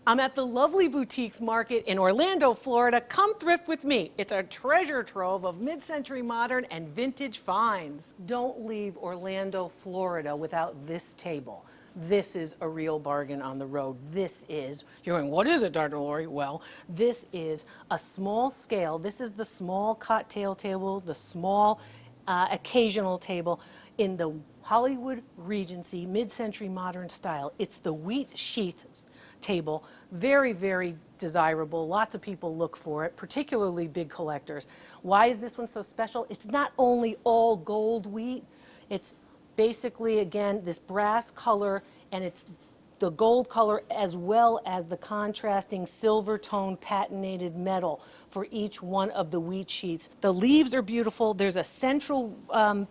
I'm at the Lovely Boutiques Market in Orlando, Florida. Come thrift with me. It's a treasure trove of mid-century modern and vintage finds. Don't leave Orlando, Florida without this table. This is a real bargain on the road. This is, you're going, what is it, Dr. Lori? Well, this is a small scale. This is the small cocktail table, the small occasional table in the Hollywood Regency mid-century modern style. It's the wheat sheath table. Very, very desirable. Lots of people look for it, particularly big collectors. Why is this one so special? It's not only all gold wheat, it's basically, again, this brass color, and it's the gold color as well as the contrasting silver tone patinated metal for each one of the wheat sheaths. The leaves are beautiful. There's a central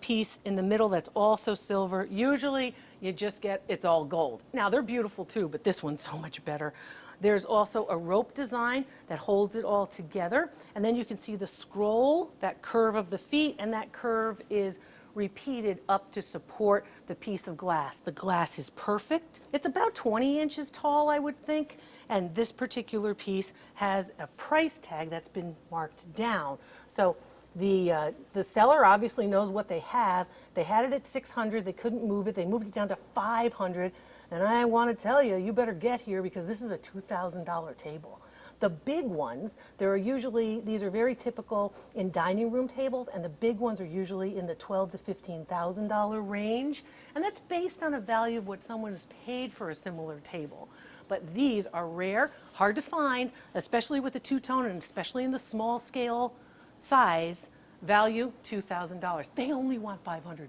piece in the middle that's also silver. Usually you just get, it's all gold. Now they're beautiful too, but this one's so much better. There's also a rope design that holds it all together. And then you can see the scroll, that curve of the feet, and that curve is repeated up to support the piece of glass. The glass is perfect. It's about 20 inches tall, I would think, and this particular piece has a price tag that's been marked down. So the seller obviously knows what they have. They had it at $600, they couldn't move it, they moved it down to $500, and I want to tell you, you better get here because this is a $2,000 table. The big ones, there are usually, these are very typical in dining room tables, and the big ones are usually in the $12,000 to $15,000 range, and that's based on a value of what someone has paid for a similar table. But these are rare, hard to find, especially with the two-tone and especially in the small scale size. Value, $2,000. They only want $500.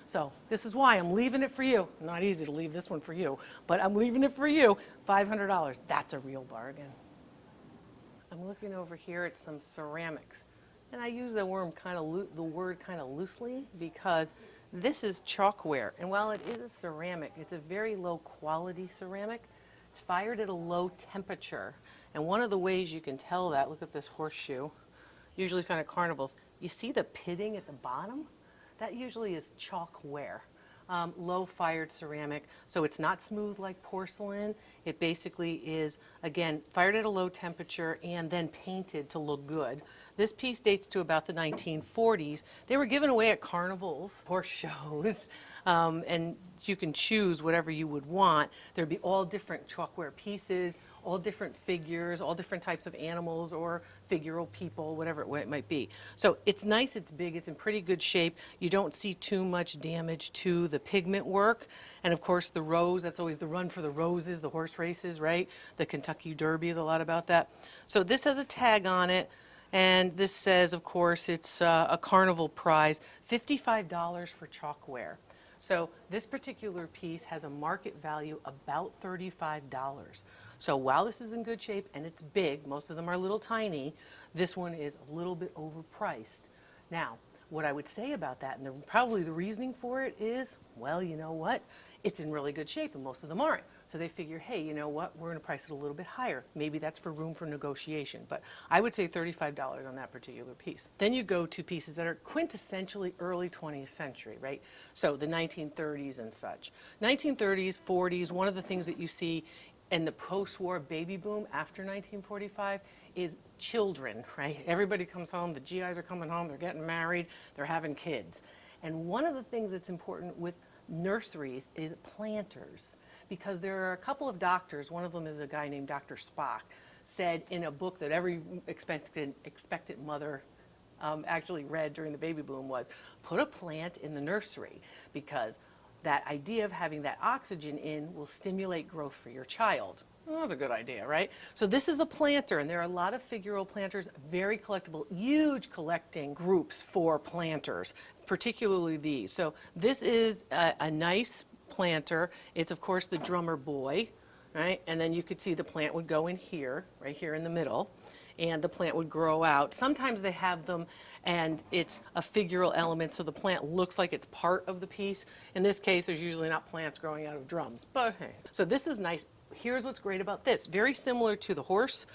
So this is why I'm leaving it for you. Not easy to leave this one for you, but I'm leaving it for you, $500. That's a real bargain. I'm looking over here at some ceramics, and I use the word kind of loosely because this is chalkware, and while it is a ceramic, it's a very low quality ceramic. It's fired at a low temperature, and one of the ways you can tell that, look at this horseshoe, usually found at carnivals. You see the pitting at the bottom? That usually is chalkware. Low fired ceramic, so it's not smooth like porcelain. It basically is, again, fired at a low temperature and then painted to look good. This piece dates to about the 1940s. They were given away at carnivals, horse shows, and you can choose whatever you would want. There'd be all different chalkware pieces, all different figures, all different types of animals or figural people, whatever it might be. So it's nice, it's big, it's in pretty good shape. You don't see too much damage to the pigment work. And of course the rose, that's always the run for the roses, the horse races, right? The Kentucky Derby is a lot about that. So this has a tag on it. And this says, of course, it's a carnival prize, $55 for chalkware. So this particular piece has a market value about $35. So while this is in good shape and it's big, most of them are little tiny, this one is a little bit overpriced. Now, what I would say about that, and probably the reasoning for it is, well, you know what? It's in really good shape and most of them aren't. So they figure, hey, you know what? We're going to price it a little bit higher. Maybe that's for room for negotiation. But I would say $35 on that particular piece. Then you go to pieces that are quintessentially early 20th century, right? So the 1930s and such. 1930s, 40s, one of the things that you see in the post-war baby boom after 1945 is children, right? Everybody comes home, the GIs are coming home, they're getting married, they're having kids. And one of the things that's important with nurseries is planters, because there are a couple of doctors, one of them is a guy named Dr. Spock, said in a book that every expectant mother actually read during the baby boom was, put a plant in the nursery, because that idea of having that oxygen in will stimulate growth for your child. Well, that's a good idea, right? So this is a planter, and there are a lot of figural planters, very collectible, huge collecting groups for planters, particularly these. So this is a nice planter. It's, of course, the drummer boy, right? And then you could see the plant would go in here, right here in the middle, and the plant would grow out. Sometimes they have them, and it's a figural element, so the plant looks like it's part of the piece. In this case, there's usually not plants growing out of drums, but hey. So this is nice. Here's what's great about this. Very similar to the horse.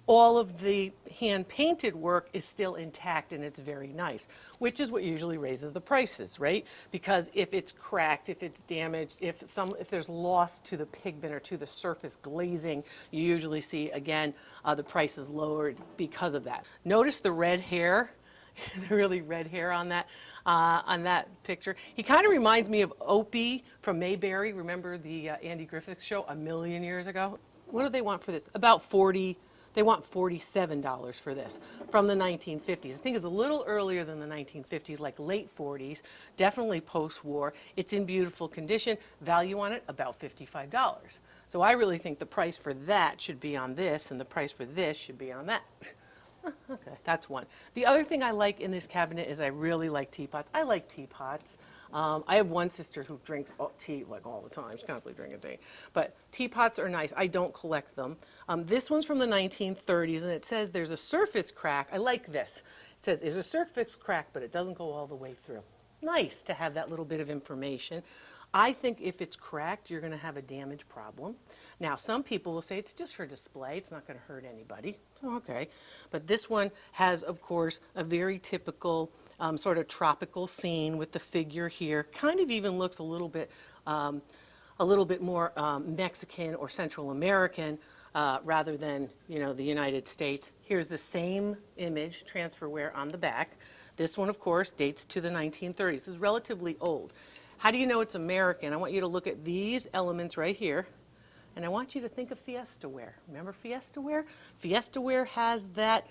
all of the hand-painted work is still intact and it's very nice, which is what usually raises the prices, right? Because if it's cracked, if it's damaged, if there's loss to the pigment or to the surface glazing, you usually see, again, the price is lowered because of that. Notice the red hair, the really red hair on that picture. He kind of reminds me of Opie from Mayberry. Remember the Andy Griffith show a million years ago? What do they want for this? About 40. They want $47 for this from the 1950s. I think it's a little earlier than the 1950s, like late 40s, definitely post-war. It's in beautiful condition. Value on it, about $55. So I really think the price for that should be on this, and the price for this should be on that. Okay, that's one. The other thing I like in this cabinet is I really like teapots. I like teapots. I have one sister who drinks tea like all the time. She's constantly drinking tea. But teapots are nice. I don't collect them. This one's from the 1930s, and it says there's a surface crack. I like this. It says there's a surface crack, but it doesn't go all the way through. Nice to have that little bit of information. I think if it's cracked, you're going to have a damage problem. Now, some people will say it's just for display. It's not going to hurt anybody. Okay. But this one has, of course, a very typical sort of tropical scene with the figure here. Kind of even looks a little bit more Mexican or Central American rather than, the United States. Here's the same image, transferware, on the back. This one, of course, dates to the 1930s. This is relatively old. How do you know it's American? I want you to look at these elements right here, and I want you to think of Fiestaware. Remember Fiestaware? Fiestaware has that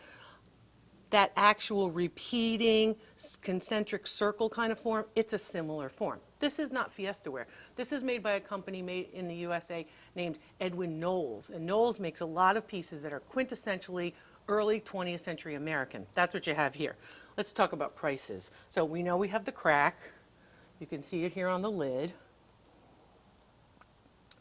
actual repeating concentric circle kind of form. It's a similar form. This is not Fiestaware. This is made by a company made in the USA named Edwin Knowles, and Knowles makes a lot of pieces that are quintessentially early 20th century American. That's what you have here. Let's talk about prices. So we know we have the crack. You can see it here on the lid.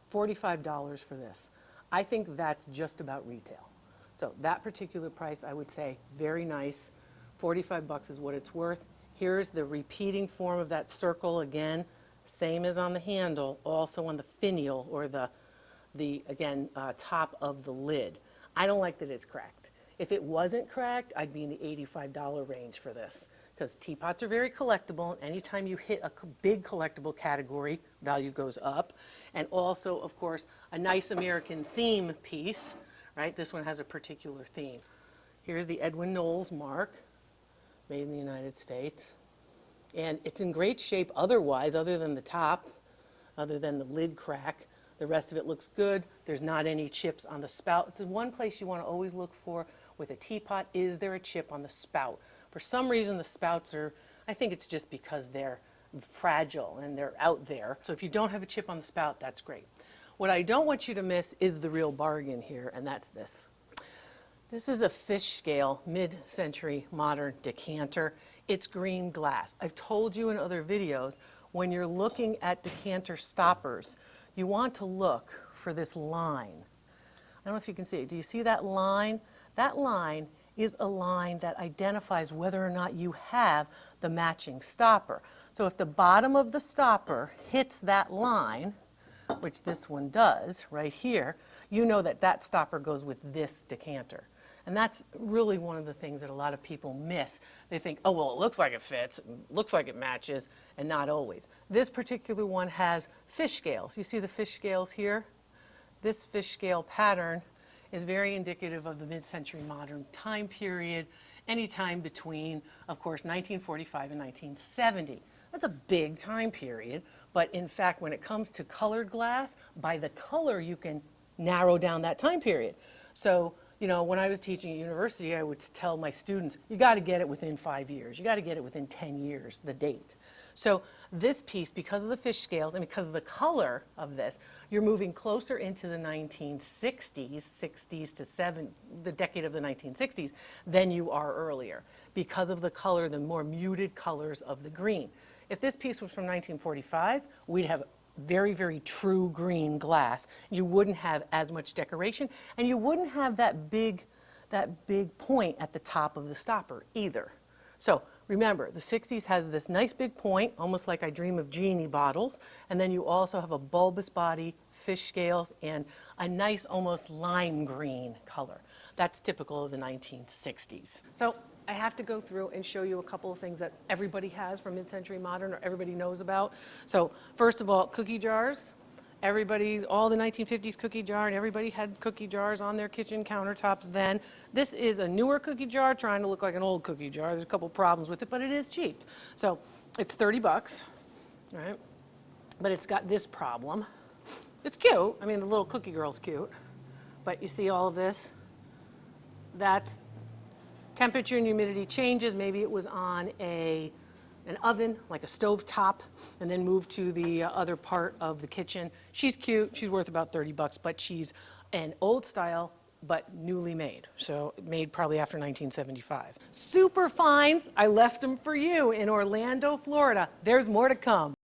$45 for this. I think that's just about retail. So that particular price, I would say, very nice. 45 bucks is what it's worth. Here's the repeating form of that circle again, same as on the handle, also on the finial or the top of the lid. I don't like that it's cracked. If it wasn't cracked, I'd be in the $85 range for this, because teapots are very collectible. And anytime you hit a big collectible category, value goes up. And also, of course, a nice American theme piece, right? This one has a particular theme. Here's the Edwin Knowles mark, made in the United States. And it's in great shape otherwise, other than the top, other than the lid crack. The rest of it looks good. There's not any chips on the spout. It's the one place you want to always look for with a teapot. Is there a chip on the spout? For some reason, the spouts are, I think it's just because they're fragile and they're out there. So if you don't have a chip on the spout, that's great. What I don't want you to miss is the real bargain here, and that's this. This is a fish scale, mid-century modern decanter. It's green glass. I've told you in other videos, when you're looking at decanter stoppers, you want to look for this line. I don't know if you can see it. Do you see that line? That line is a line that identifies whether or not you have the matching stopper. So if the bottom of the stopper hits that line, which this one does right here, you know that that stopper goes with this decanter. And that's really one of the things that a lot of people miss. They think, oh, well, it looks like it fits, looks like it matches, and not always. This particular one has fish scales. You see the fish scales here? This fish scale pattern is very indicative of the mid-century modern time period, any time between, of course, 1945 and 1970. That's a big time period, but in fact, when it comes to colored glass, by the color you can narrow down that time period. So, when I was teaching at university, I would tell my students, you got to get it within 5 years. You got to get it within 10 years, the date. So this piece, because of the fish scales and because of the color of this, you're moving closer into the 1960s, 60s to 70s, the decade of the 1960s, than you are earlier, because of the color, the more muted colors of the green. If this piece was from 1945, we'd have very, very true green glass. You wouldn't have as much decoration, and you wouldn't have that big point at the top of the stopper either. So remember, the 60s has this nice big point, almost like I Dream of Jeannie bottles, and then you also have a bulbous body fish scales and a nice, almost lime green color. That's typical of the 1960s. So I have to go through and show you a couple of things that everybody has from mid-century modern or everybody knows about. So first of all, cookie jars. All the 1950s cookie jar, and everybody had cookie jars on their kitchen countertops then. This is a newer cookie jar trying to look like an old cookie jar. There's a couple problems with it, but it is cheap. So it's 30 bucks, right? But it's got this problem. It's cute. I mean, the little cookie girl's cute. But you see all of this? That's temperature and humidity changes. Maybe it was on an oven, like a stove top, and then moved to the other part of the kitchen. She's cute. She's worth about 30 bucks, but she's an old style, but newly made. So made probably after 1975. Super fines. I left them for you in Orlando, Florida. There's more to come.